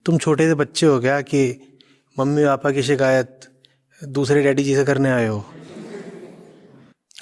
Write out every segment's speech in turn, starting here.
तुम छोटे से बच्चे हो क्या कि मम्मी पापा की शिकायत दूसरे डैडी जी से करने आए हो?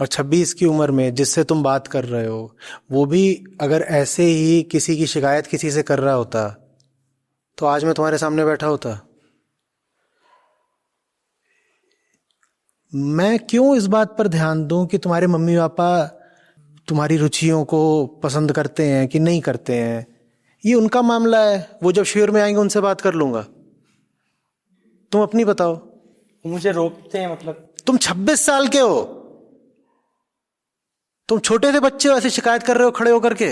और 26 की उम्र में जिससे तुम बात कर रहे हो वो भी अगर ऐसे ही किसी की शिकायत किसी से कर रहा होता तो आज मैं तुम्हारे सामने बैठा होता। मैं क्यों इस बात पर ध्यान दूं कि तुम्हारे मम्मी पापा तुम्हारी रुचियों को पसंद करते हैं कि नहीं करते हैं? ये उनका मामला है, वो जब शिविर में आएंगे उनसे बात कर लूंगा। तुम अपनी बताओ। मुझे रोकते हैं मतलब। तुम 26 साल के हो, तुम छोटे से बच्चे हो, ऐसे शिकायत कर रहे हो खड़े होकर के।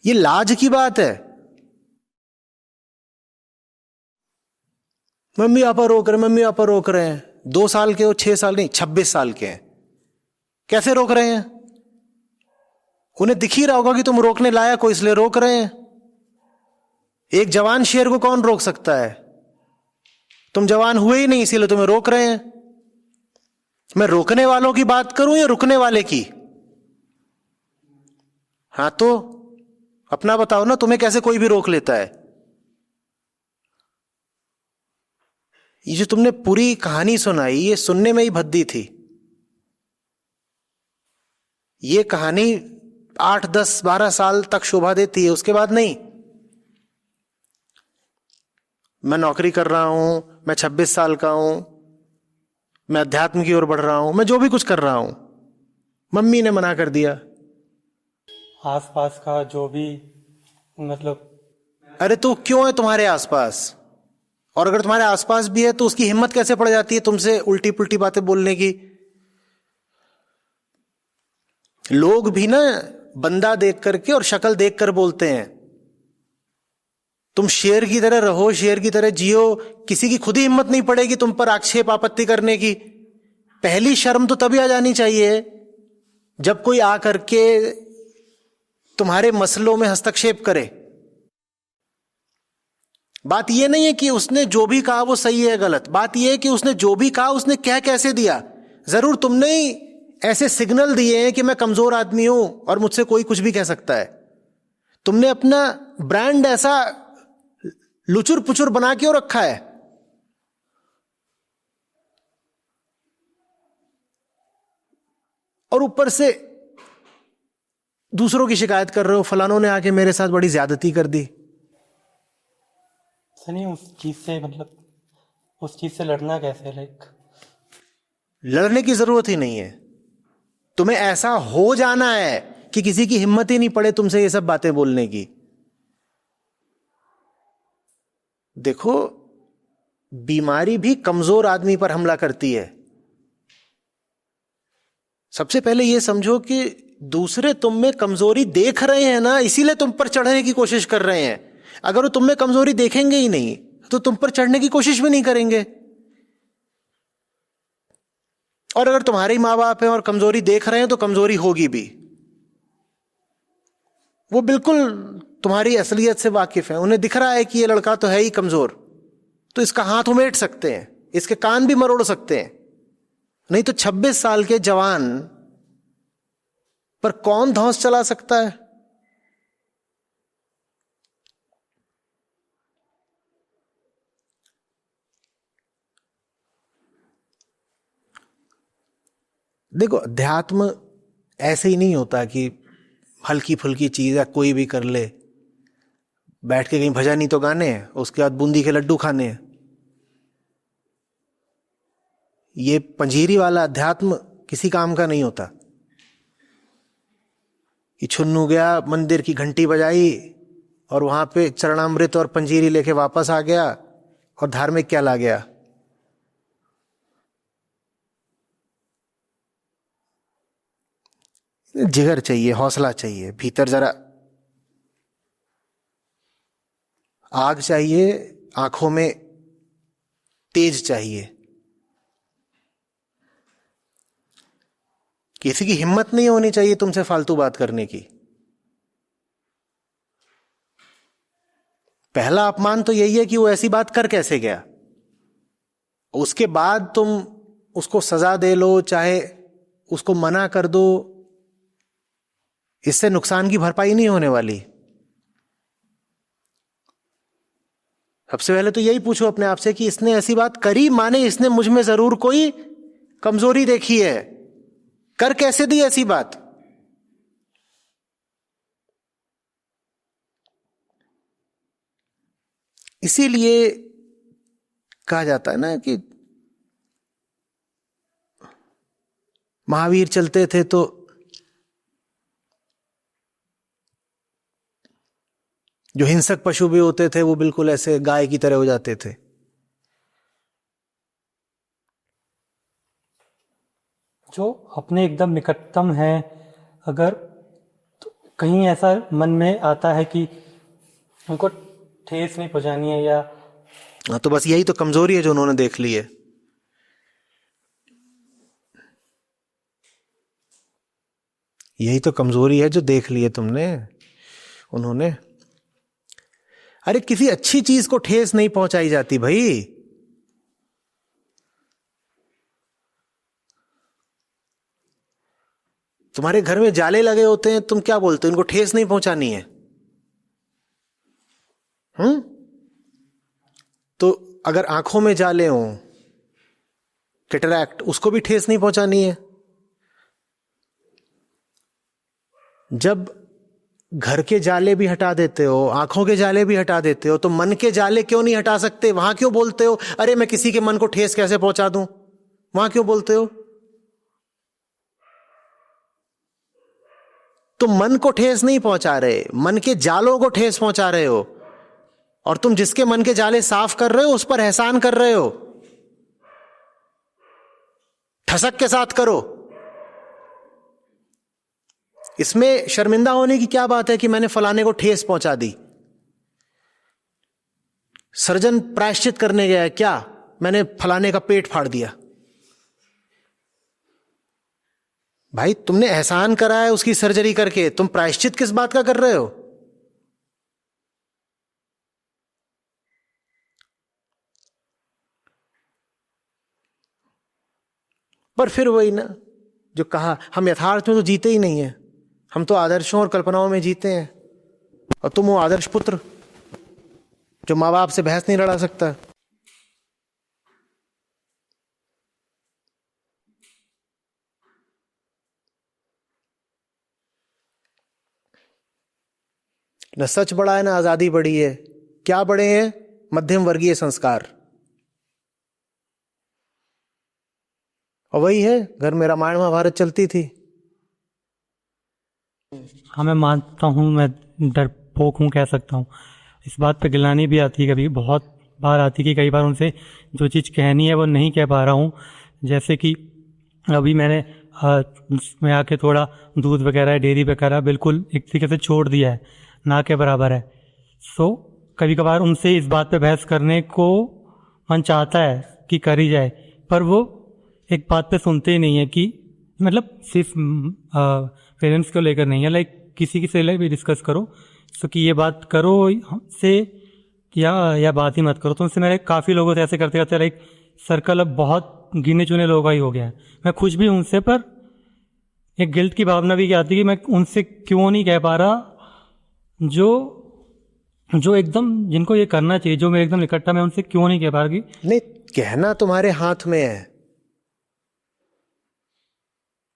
ये लाज की बात है। मम्मी पापा रोक रहे, मम्मी पापा रोक रहे हैं। 2 साल के हो, 6 साल नहीं, 26 साल के हैं, कैसे रोक रहे हैं? उन्हें दिख ही रहा होगा कि तुम रोकने लायक हो, इसलिए रोक रहे हैं। एक जवान शेर को कौन रोक सकता है? तुम जवान हुए ही नहीं, इसीलिए तुम्हें रोक रहे हैं। मैं रोकने वालों की बात करूं या रुकने वाले की? हाँ तो अपना बताओ ना, तुम्हें कैसे कोई भी रोक लेता है? ये जो तुमने पूरी कहानी सुनाई, ये सुनने में ही भद्दी थी। ये कहानी 8, 10, 12 साल तक शोभा देती है, उसके बाद नहीं। मैं नौकरी कर रहा हूं, मैं 26 साल का हूं, मैं अध्यात्म की ओर बढ़ रहा हूं, मैं जो भी कुछ कर रहा हूं, मम्मी ने मना कर दिया। आसपास का जो भी मतलब। अरे तो क्यों है तुम्हारे आसपास? और अगर तुम्हारे आसपास भी है तो उसकी हिम्मत कैसे पड़ जाती है तुमसे उल्टी पुल्टी बातें बोलने की? लोग भी ना बंदा देख करके और शक्ल देख कर बोलते हैं। तुम शेर की तरह रहो, शेर की तरह जियो, किसी की खुद ही हिम्मत नहीं पड़ेगी तुम पर आक्षेप आपत्ति करने की। पहली शर्म तो तभी आ जानी चाहिए जब कोई आ करके तुम्हारे मसलों में हस्तक्षेप करे। बात यह नहीं है कि उसने जो भी कहा वो सही है गलत, बात यह है कि उसने जो भी कहा उसने कह कैसे दिया। जरूर तुमने ही ऐसे सिग्नल दिए हैं कि मैं कमजोर आदमी हूं और मुझसे कोई कुछ भी कह सकता है। तुमने अपना ब्रांड ऐसा लुचुर पुचुर बना के रखा है। और ऊपर से दूसरों की शिकायत कर रहे हो, फलानों ने आके मेरे साथ बड़ी ज्यादती कर दी। नहीं, उस चीज से मतलब उस चीज से लड़ना कैसे? लड़ने की जरूरत ही नहीं है। तुम्हें ऐसा हो जाना है कि किसी की हिम्मत ही नहीं पड़े तुमसे ये सब बातें बोलने की। देखो, बीमारी भी कमजोर आदमी पर हमला करती है। सबसे पहले यह समझो कि दूसरे तुम में कमजोरी देख रहे हैं ना, इसीलिए तुम पर चढ़ने की कोशिश कर रहे हैं। अगर वो तुम में कमजोरी देखेंगे ही नहीं तो तुम पर चढ़ने की कोशिश भी नहीं करेंगे। और अगर तुम्हारे ही मां बाप हैं और कमजोरी देख रहे हैं तो कमजोरी होगी भी। वो बिल्कुल तुम्हारी असलियत से वाकिफ है, उन्हें दिख रहा है कि ये लड़का तो है ही कमजोर, तो इसका हाथ उमेट सकते हैं, इसके कान भी मरोड़ सकते हैं। नहीं तो 26 साल के जवान पर कौन धौंस चला सकता है? देखो, अध्यात्म ऐसे ही नहीं होता कि हल्की फुल्की चीज है कोई भी कर ले, बैठ के कहीं भजन ही तो गाने हैं, उसके बाद बूंदी के लड्डू खाने हैं। ये पंजीरी वाला अध्यात्म किसी काम का नहीं होता कि छुन्नू गया मंदिर की घंटी बजाई और वहां पे चरणामृत और पंजीरी लेके वापस आ गया और धार्मिक क्या ला गया। जिगर चाहिए, हौसला चाहिए, भीतर जरा आग चाहिए, आंखों में तेज चाहिए। किसी की हिम्मत नहीं होनी चाहिए तुमसे फालतू बात करने की। पहला अपमान तो यही है कि वो ऐसी बात कर कैसे गया। उसके बाद तुम उसको सजा दे लो, चाहे उसको मना कर दो, इससे नुकसान की भरपाई नहीं होने वाली। सबसे पहले तो यही पूछो अपने आप से कि इसने ऐसी बात करी, माने इसने मुझ में जरूर कोई कमजोरी देखी है, कर कैसे दी ऐसी बात। इसीलिए कहा जाता है ना कि महावीर चलते थे तो जो हिंसक पशु भी होते थे वो बिल्कुल ऐसे गाय की तरह हो जाते थे। जो अपने एकदम निकटतम है, अगर तो कहीं ऐसा मन में आता है कि उनको ठेस नहीं पहुंचानी है या तो बस यही तो कमजोरी है जो उन्होंने देख ली है। यही तो कमजोरी है जो देख ली है तुमने, उन्होंने। अरे किसी अच्छी चीज को ठेस नहीं पहुंचाई जाती भाई। तुम्हारे घर में जाले लगे होते हैं, तुम क्या बोलते हो, इनको ठेस नहीं पहुंचानी है। तो अगर आंखों में जाले हो, कैटरैक्ट, उसको भी ठेस नहीं पहुंचानी है। जब घर के जाले भी हटा देते हो, आंखों के जाले भी हटा देते हो, तो मन के जाले क्यों नहीं हटा सकते? वहां क्यों बोलते हो अरे मैं किसी के मन को ठेस कैसे पहुंचा दूं? वहां क्यों बोलते हो? तुम मन को ठेस नहीं पहुंचा रहे, मन के जालों को ठेस पहुंचा रहे हो। और तुम जिसके मन के जाले साफ कर रहे हो उस पर एहसान कर रहे हो। ठसक के साथ करो। इसमें शर्मिंदा होने की क्या बात है कि मैंने फलाने को ठेस पहुंचा दी? सर्जन प्रायश्चित करने गया, क्या मैंने फलाने का पेट फाड़ दिया? भाई तुमने एहसान करा है उसकी सर्जरी करके, तुम प्रायश्चित किस बात का कर रहे हो? पर फिर वही ना जो कहा, हम यथार्थ में तो जीते ही नहीं है, हम तो आदर्शों और कल्पनाओं में जीते हैं। और तुम वो आदर्श पुत्र जो माँ बाप से बहस नहीं लड़ा सकता। न सच बड़ा है ना आजादी बड़ी है। क्या बड़े हैं? मध्यम वर्गीय संस्कार। और वही है, घर में रामायण महाभारत चलती थी। हाँ, मैं मानता हूँ, मैं डरपोक हूँ कह सकता हूँ। इस बात पे गिलानी भी आती है, कभी बहुत बार आती कि कई बार उनसे जो चीज़ कहनी है वो नहीं कह पा रहा हूँ। जैसे कि अभी मैं आके थोड़ा दूध वगैरह, डेयरी वगैरह बिल्कुल एक तरीके से छोड़ दिया है, ना के बराबर है। सो कभी कभार उनसे इस बात पे बहस करने को मन चाहता है कि करी जाए, पर वो एक बात पे सुनते ही नहीं है कि मतलब सिर्फ पेरेंट्स को लेकर नहीं है, लाइक किसी से भी डिस्कस करो तो कि ये बात करो से या बात ही मत करो। तो उनसे मेरे काफ़ी लोगों से ऐसे करते करते लाइक सर्कल अब बहुत गिने चुने लोगों का ही हो गया है। मैं खुश भी हूँ उनसे, पर एक गिल्ट की भावना भी आती है कि मैं उनसे क्यों नहीं कह पा रहा जो एकदम जिनको ये करना चाहिए, जो मेरे एकदम निकटता, मैं उनसे क्यों नहीं कह पा रही। नहीं, कहना तुम्हारे हाथ में है,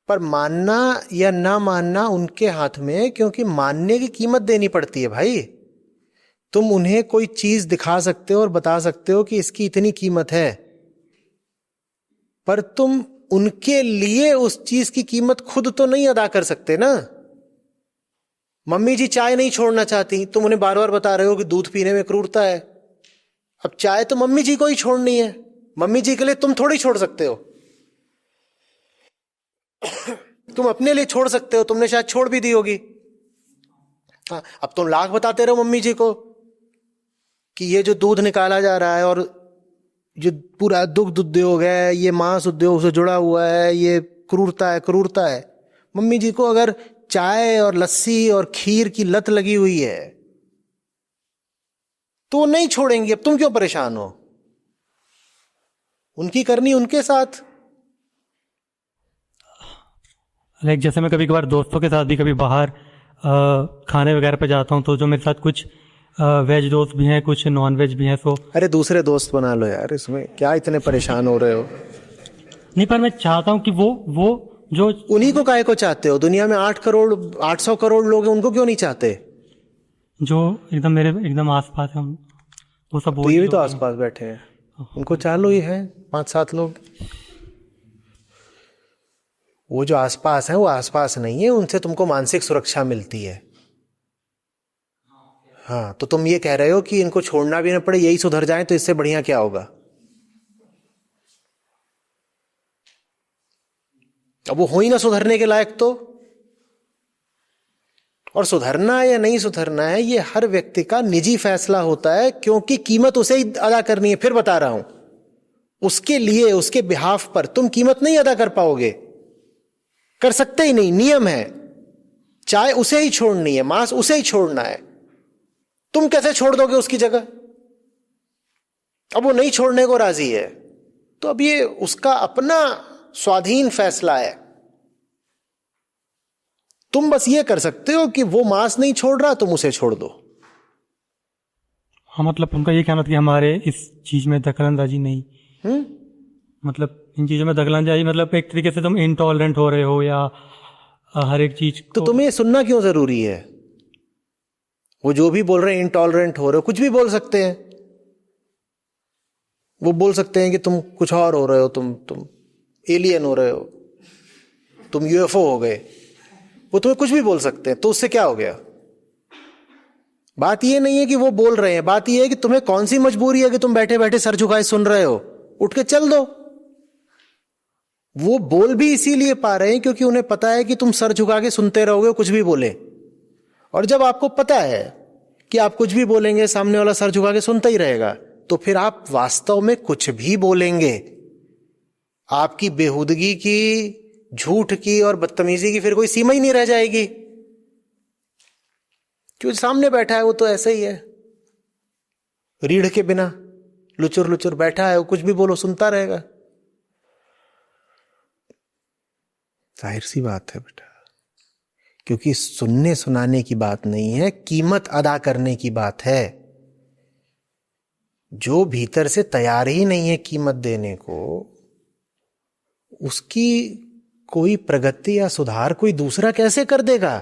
पर मानना या ना मानना उनके हाथ में है, क्योंकि मानने की कीमत देनी पड़ती है भाई। तुम उन्हें कोई चीज दिखा सकते हो और बता सकते हो कि इसकी इतनी कीमत है, पर तुम उनके लिए उस चीज की कीमत खुद तो नहीं अदा कर सकते ना। मम्मी जी चाय नहीं छोड़ना चाहती, तुम उन्हें बार बार बता रहे हो कि दूध पीने में क्रूरता है। अब चाय तो मम्मी जी को ही छोड़नी है, मम्मी जी के लिए तुम थोड़ी छोड़ सकते हो। तुम अपने लिए छोड़ सकते हो, तुमने शायद छोड़ भी दी होगी। हाँ, अब तुम लाख बताते रहो मम्मी जी को कि ये जो दूध निकाला जा रहा है और जो पूरा दुग्ध उद्योग है, ये मांस उद्योग से जुड़ा हुआ है, ये क्रूरता है, क्रूरता है। मम्मी जी को अगर चाय और लस्सी और खीर की लत लगी हुई है तो नहीं छोड़ेंगी। अब तुम क्यों परेशान हो? उनकी करनी उनके साथ। लाइक जैसे मैं कभी कभार दोस्तों के साथ भी कभी बाहर खाने वगैरह पे जाता हूँ तो जो मेरे साथ कुछ वेज दोस्त भी हैं, कुछ नॉन वेज भी हैं, तो अरे दूसरे दोस्त बना लो यार, इसमें क्या इतने परेशान हो रहे हो? नहीं, पर मैं चाहता हूँ कि वो जो उन्हीं को काहे को चाहते हो? दुनिया में 800 करोड़ लोग हैं, उनको क्यों नहीं चाहते? जो एकदम मेरे एकदम आसपास है वो सब तो ये भी तो आसपास बैठे हैं, उनको चाह लो। ही है 5-7 लोग। वो जो आसपास है वो आसपास नहीं है, उनसे तुमको मानसिक सुरक्षा मिलती है। हाँ, तो तुम ये कह रहे हो कि इनको छोड़ना भी ना पड़े, यही सुधर जाए, तो इससे बढ़िया क्या होगा? अब वो हो ही ना सुधरने के लायक तो। और सुधरना या नहीं सुधरना है ये हर व्यक्ति का निजी फैसला होता है, क्योंकि कीमत उसे ही अदा करनी है। फिर बता रहा हूं, उसके लिए, उसके बिहाफ पर तुम कीमत नहीं अदा कर पाओगे, कर सकते ही नहीं। नियम है, चाय उसे ही छोड़नी है, मांस उसे ही छोड़ना है। तुम कैसे छोड़ दोगे उसकी जगह? अब वो नहीं छोड़ने को राजी है, तो अब ये उसका अपना स्वाधीन फैसला है। तुम बस ये कर सकते हो कि वो मांस नहीं छोड़ रहा, तुम उसे छोड़ दो। हाँ, मतलब उनका ये कहना था कि हमारे इस चीज में दखलंदाजी नहीं, मतलब इन चीजों में दखलंदाजी, मतलब एक तरीके से तुम इंटॉलरेंट हो रहे हो या हर एक चीज तो तुम्हें ये सुनना क्यों जरूरी है? वो जो भी बोल रहे हैं, इंटॉलरेंट हो रहे हो, कुछ भी बोल सकते हैं। वो बोल सकते हैं कि तुम कुछ और हो रहे हो, तुम एलियन हो रहे हो, तुम यूएफओ हो गए। वो तुम्हें कुछ भी बोल सकते हैं, तो उससे क्या हो गया? बात ये नहीं है कि वो बोल रहे हैं, बात ये है कि तुम्हें कौन सी मजबूरी है कि तुम बैठे बैठे सर झुकाए सुन रहे हो? उठ के चल दो। वो बोल भी इसीलिए पा रहे हैं क्योंकि उन्हें पता है कि तुम सर झुका के सुनते रहोगे, कुछ भी बोले। और जब आपको पता है कि आप कुछ भी बोलेंगे, सामने वाला सर झुका के सुनता ही रहेगा, तो फिर आप वास्तव में कुछ भी बोलेंगे। आपकी बेहुदगी की, झूठ की और बदतमीजी की फिर कोई सीमा ही नहीं रह जाएगी। जो सामने बैठा है वो तो ऐसा ही है, रीढ़ के बिना लुचुर लुचुर बैठा है, वो कुछ भी बोलो सुनता रहेगा। जाहिर सी बात है बेटा, क्योंकि सुनने सुनाने की बात नहीं है, कीमत अदा करने की बात है। जो भीतर से तैयार ही नहीं है कीमत देने को, उसकी कोई प्रगति या सुधार कोई दूसरा कैसे कर देगा?